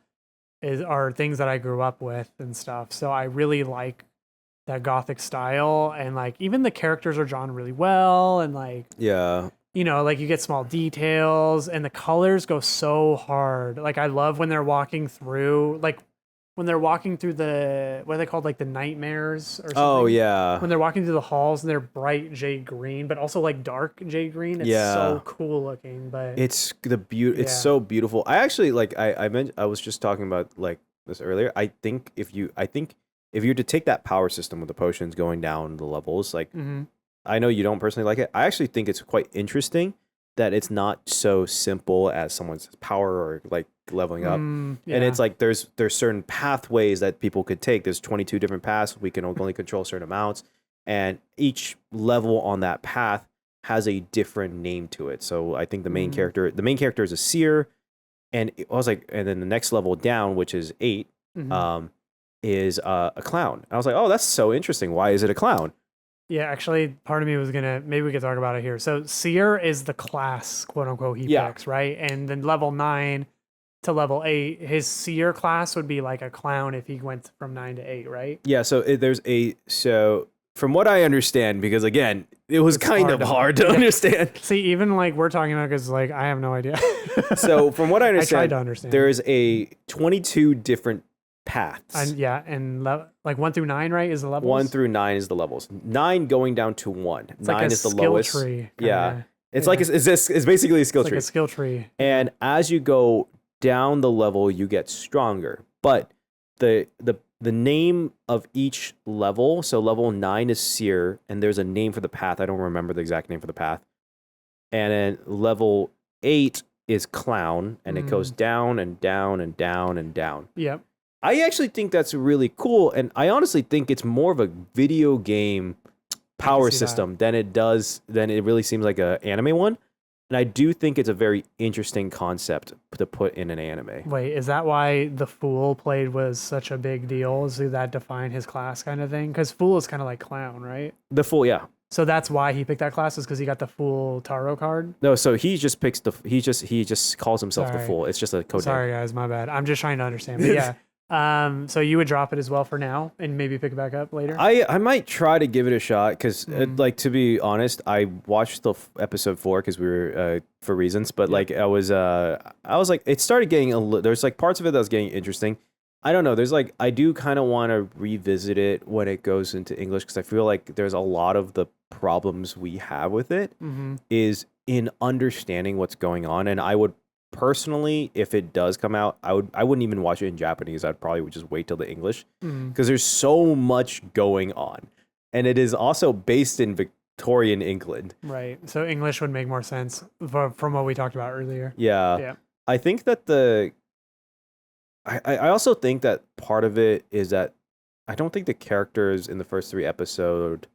are things that I grew up with and stuff. So I really like that gothic style, and like even the characters are drawn really well, and like like you get small details, and the colors go so hard. Like I love when they're walking through the what are they called, like the nightmares or something. Oh yeah. When they're walking through the halls and they're bright jade green, but also like dark jade green. It's so cool looking. But it's it's so beautiful. I actually I was just talking about like this earlier. I think if you were to take that power system with the potions going down the levels, like I know you don't personally like it. I actually think it's quite interesting that it's not so simple as someone's power or like leveling up. And it's like there's certain pathways that people could take. There's 22 different paths. We can only control certain amounts, and each level on that path has a different name to it. So I think the main character is a seer, and and then the next level down, which is 8, is a clown. I was like, oh, that's so interesting. Why is it a clown? Yeah, actually, part of me was maybe we could talk about it here. So seer is the class, quote unquote, he picks, right? And then level 9 to level 8, his seer class would be like a clown if he went from 9 to 8, right? Yeah, so from what I understand, because again, it was kind of hard to understand. See, even like we're talking about, because like I have no idea. So from what I understand, I tried to understand. There's a 22 different paths. And like 1 through 9, right, is the levels? 1 through 9 is the levels. 9 going down to 1. It's 9 like is the lowest. Tree, It's like it's basically a skill tree. Like a skill tree. And as you go down the level, you get stronger. But the name of each level, so level 9 is seer, and there's a name for the path. I don't remember the exact name for the path. And then level 8 is clown, and it goes down and down and down and down. Yep. I actually think that's really cool, and I honestly think it's more of a video game power system than it really seems like an anime one. And I do think it's a very interesting concept to put in an anime. Wait, is that why the Fool played was such a big deal? Did that define his class kind of thing? Because Fool is kind of like clown, right? The Fool, yeah. So that's why he picked that class, is because he got the Fool tarot card? No, so he just picks he just calls himself the Fool. It's just a code name. Sorry guys, my bad. I'm just trying to understand. But yeah. So you would drop it as well for now and maybe pick it back up later? I might try to give it a shot because, like, to be honest, I watched the episode 4 because we were for reasons, but like I was like, it started getting there's like parts of it that was getting interesting. I don't know. There's like, I do kind of want to revisit it when it goes into English because I feel like there's a lot of the problems we have with it is in understanding what's going on, and I would personally, if it does come out, I wouldn't even watch it in Japanese. I'd probably just wait till the English because there's so much going on, and it is also based in Victorian England. Right. So English would make more sense from what we talked about earlier. Yeah. I think that I also think that part of it is that I don't think the characters in the first 3 episodes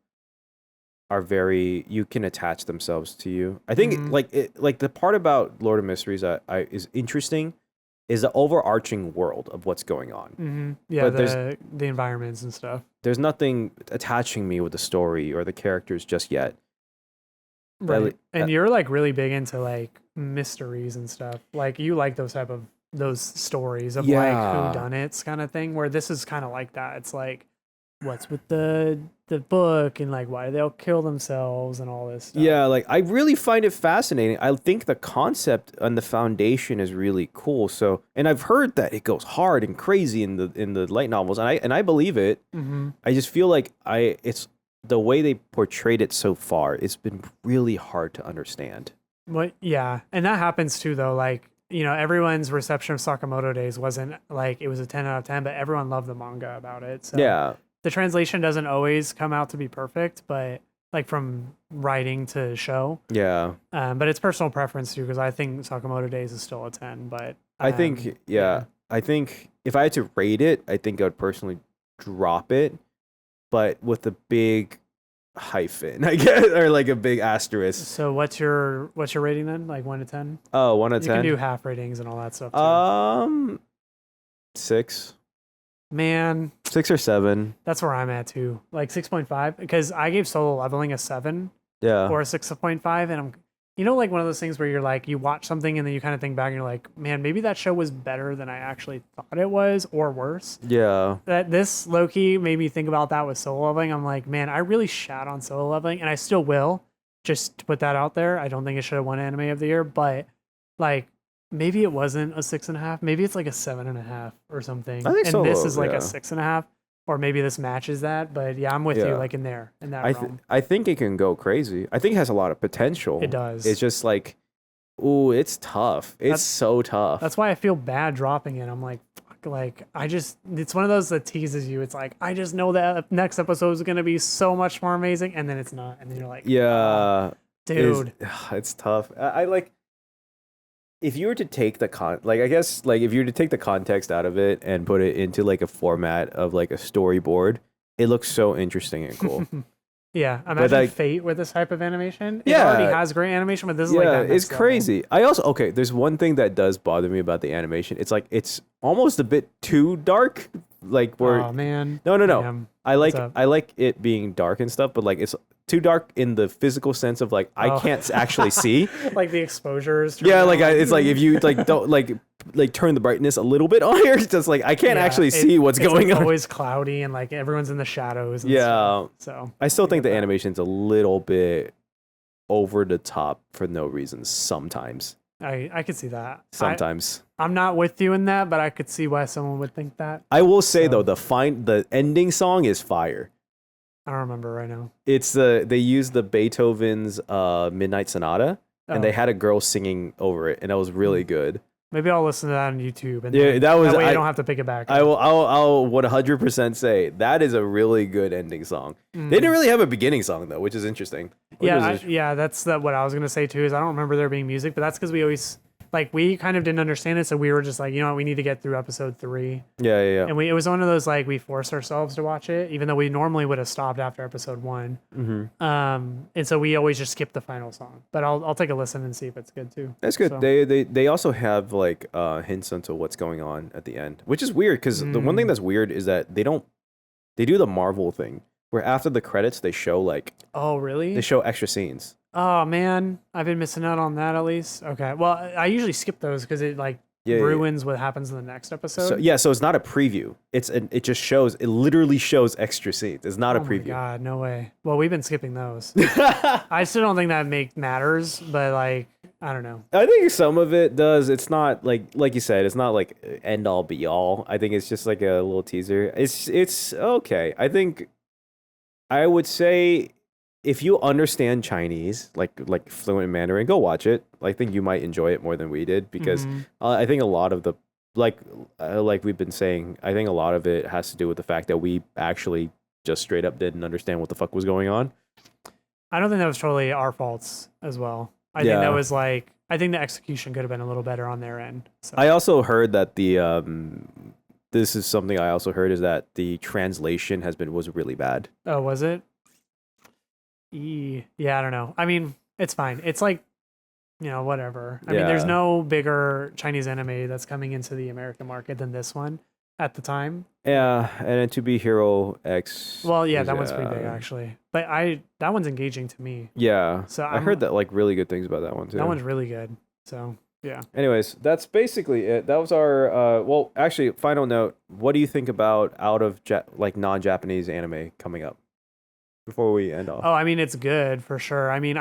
are very, you can attach themselves to you. I think like the part about Lord of Mysteries that is interesting is the overarching world of what's going on. Yeah, but the environments and stuff. There's nothing attaching me with the story or the characters just yet. Right. And you're like really big into like mysteries and stuff. Like you like those stories of like whodunits kind of thing, where this is kind of like that. It's like, what's with the book and like why do they all kill themselves and all this stuff. Yeah, like I really find it fascinating. I think the concept and the foundation is really cool. So, and I've heard that it goes hard and crazy in the light novels, and I believe it. I just feel like it's the way they portrayed it so far. It's been really hard to understand. But yeah, and that happens too though. Like, you know, everyone's reception of Sakamoto Days wasn't like it was a 10 out of 10, but everyone loved the manga about it. So yeah. The translation doesn't always come out to be perfect, but like from writing to show. Yeah. But it's personal preference too, because I think Sakamoto Days is still a 10, but I think, I think if I had to rate it, I think I would personally drop it, but with a big hyphen, I guess, or like a big asterisk. So what's your rating then? Like 1 to 10? Oh, 1 to 10. You can do half ratings and all that stuff too. 6. Man, 6 or 7. That's where I'm at too. Like 6.5, because I gave Solo Leveling a 7 or a 6.5, and I'm, you know, like one of those things where you're like, you watch something and then you kind of think back and you're like, man, maybe that show was better than I actually thought it was, or worse. Yeah. That this low-key made me think about that with Solo Leveling. I'm like, man, I really shat on Solo Leveling, and I still will. Just to put that out there, I don't think it should have won Anime of the Year, but like, maybe it wasn't a 6.5. Maybe it's like a 7.5 or something. I think and Solo, this is like a 6.5, or maybe this matches that. But yeah, I'm with you, like in that realm. I think it can go crazy. I think it has a lot of potential. It does. It's just like, ooh, it's tough. It's so tough. That's why I feel bad dropping it. I'm like, fuck, like it's one of those that teases you. It's like, I just know that next episode is gonna be so much more amazing, and then it's not, and then you're like, yeah, dude, it's tough. I like. If you were to take the if you were to take the context out of it and put it into like a format of like a storyboard, it looks so interesting and cool. Yeah, imagine like, Fate with this type of animation. It already has great animation, but this is like that it's crazy. Level. There's one thing that does bother me about the animation. It's like it's almost a bit too dark. Like where, oh man, no. Damn. I like it being dark and stuff, but like it's too dark in the physical sense of like I can't actually see. Like the exposures. Yeah, like it's like if you like don't like turn the brightness a little bit on here, it's just like I can't actually see what's going on. It's always cloudy and like everyone's in the shadows. And stuff. So I still think the animation's a little bit over the top for no reason sometimes. I could see that. Sometimes. I'm not with you in that, but I could see why someone would think that. I will say though, the ending song is fire. I don't remember right now. It's they used the Beethoven's Midnight Sonata, and they had a girl singing over it, and that was really good. Maybe I'll listen to that on YouTube. And that way I don't have to pick it back. I'll 100% say that is a really good ending song. They didn't really have a beginning song though, which is interesting. That's what I was gonna say too. Is I don't remember there being music, but that's because we always. Like, we kind of didn't understand it, so we were just like, you know what, we need to get through episode 3. Yeah. And it was one of those, like, we forced ourselves to watch it, even though we normally would have stopped after episode 1. And so we always just skip the final song. But I'll take a listen and see if it's good, too. That's good. So. They also have, like, hints into what's going on at the end, which is weird, because the one thing that's weird is that they do the Marvel thing, where after the credits, they show, like... Oh, really? They show extra scenes. Oh man, I've been missing out on that at least. Okay, well, I usually skip those because it like ruins what happens in the next episode. So it's not a preview. It just shows. It literally shows extra scenes. It's not a preview. Oh my god, no way. Well, we've been skipping those. I still don't think that matters, but like I don't know. I think some of it does. It's not like you said. It's not like end all be all. I think it's just like a little teaser. It's okay. I think I would say if you understand Chinese, like fluent in Mandarin, go watch it. I think you might enjoy it more than we did because I think a lot of the like we've been saying, I think a lot of it has to do with the fact that we actually just straight up didn't understand what the fuck was going on. I don't think that was totally our faults as well. I think that was I think the execution could have been a little better on their end. So. I also heard that this is something I also heard is that the translation was really bad. Oh, was it? Yeah, I don't know. I mean, it's fine. It's like, whatever. I mean, there's no bigger Chinese anime that's coming into the American market than this one at the time. Yeah, and then To Be Hero X. Well, yeah, that one's pretty big actually. But that one's engaging to me. Yeah. So I heard that really good things about that one too. That one's really good. So yeah. Anyways, that's basically it. That was our actually, final note. What do you think about out of non-Japanese anime coming up? Before we end off. Oh, I mean, it's good for sure. I mean,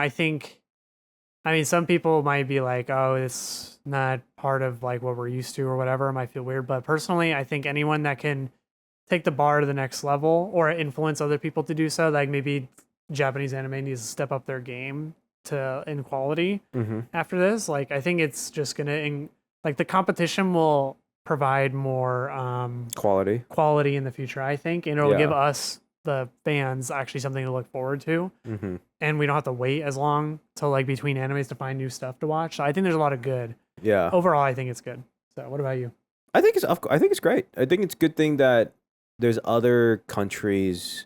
some people might be like, oh, it's not part of like what we're used to or whatever. It might feel weird. But personally, I think anyone that can take the bar to the next level or influence other people to do so, like maybe Japanese anime needs to step up their game in quality after this. Like, I think it's just going to, the competition will provide more quality in the future, I think. And it'll give us, the fans, actually something to look forward to, and we don't have to wait as long till between animes to find new stuff to watch. So I think there's a lot of good. Yeah. Overall, I think it's good. So what about you? I think it's great. I think it's a good thing that there's other countries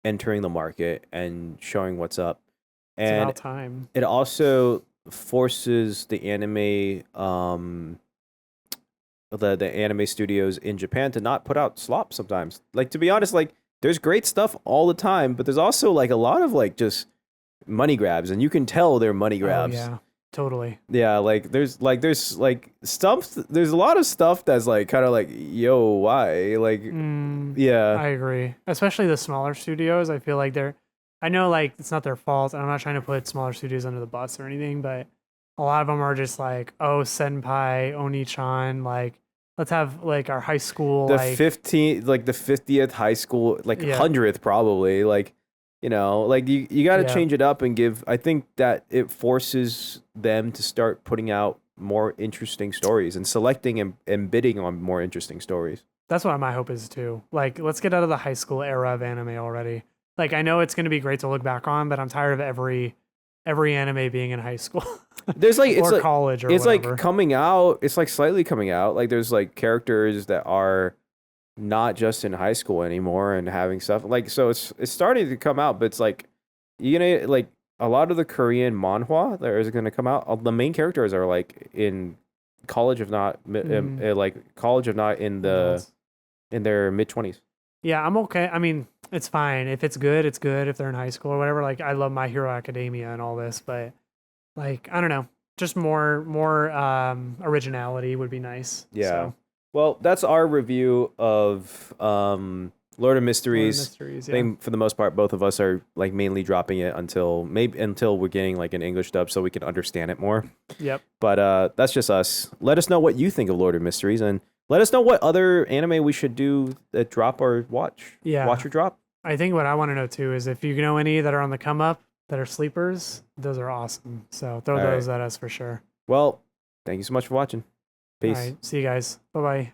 entering the market and showing what's up, and it's about time. It also forces the anime the anime studios in Japan to not put out slop sometimes. To be honest, there's great stuff all the time, but there's also a lot of just money grabs, and you can tell they're money grabs. Oh, yeah, totally. Yeah, there's stuff. There's a lot of stuff that's kind of yo, why? Yeah, I agree. Especially the smaller studios. I feel like I know it's not their fault, and I'm not trying to put smaller studios under the bus or anything, but a lot of them are just oh, senpai, oni-chan, let's have our high school the 50th high school 100th probably you got to change it up and give. I think that it forces them to start putting out more interesting stories and selecting and bidding on more interesting stories. That's what my hope is too. Let's get out of the high school era of anime already. I know it's going to be great to look back on, but I'm tired of every anime being in high school. There's or college or whatever. Coming out. It's slightly coming out. There's characters that are not just in high school anymore and having stuff so it's starting to come out, but it's you know a lot of the Korean manhwa that is going to come out. The main characters are in college, if not college, if not in their mid-20s. Yeah, I'm okay. I mean, it's fine if it's good. It's good if they're in high school or whatever. I love My Hero Academia and all this, but I don't know, just more originality would be nice. Yeah. So. Well, that's our review of Lord of Mysteries. I think for the most part, both of us are mainly dropping it until we're getting an English dub so we can understand it more. Yep. But that's just us. Let us know what you think of Lord of Mysteries, and let us know what other anime we should do that drop or watch. Yeah. Watch or drop. I think what I want to know too is if you know any that are on the come up that are sleepers, those are awesome. So throw those at us for sure. Well, thank you so much for watching. Peace. All right. See you guys. Bye-bye.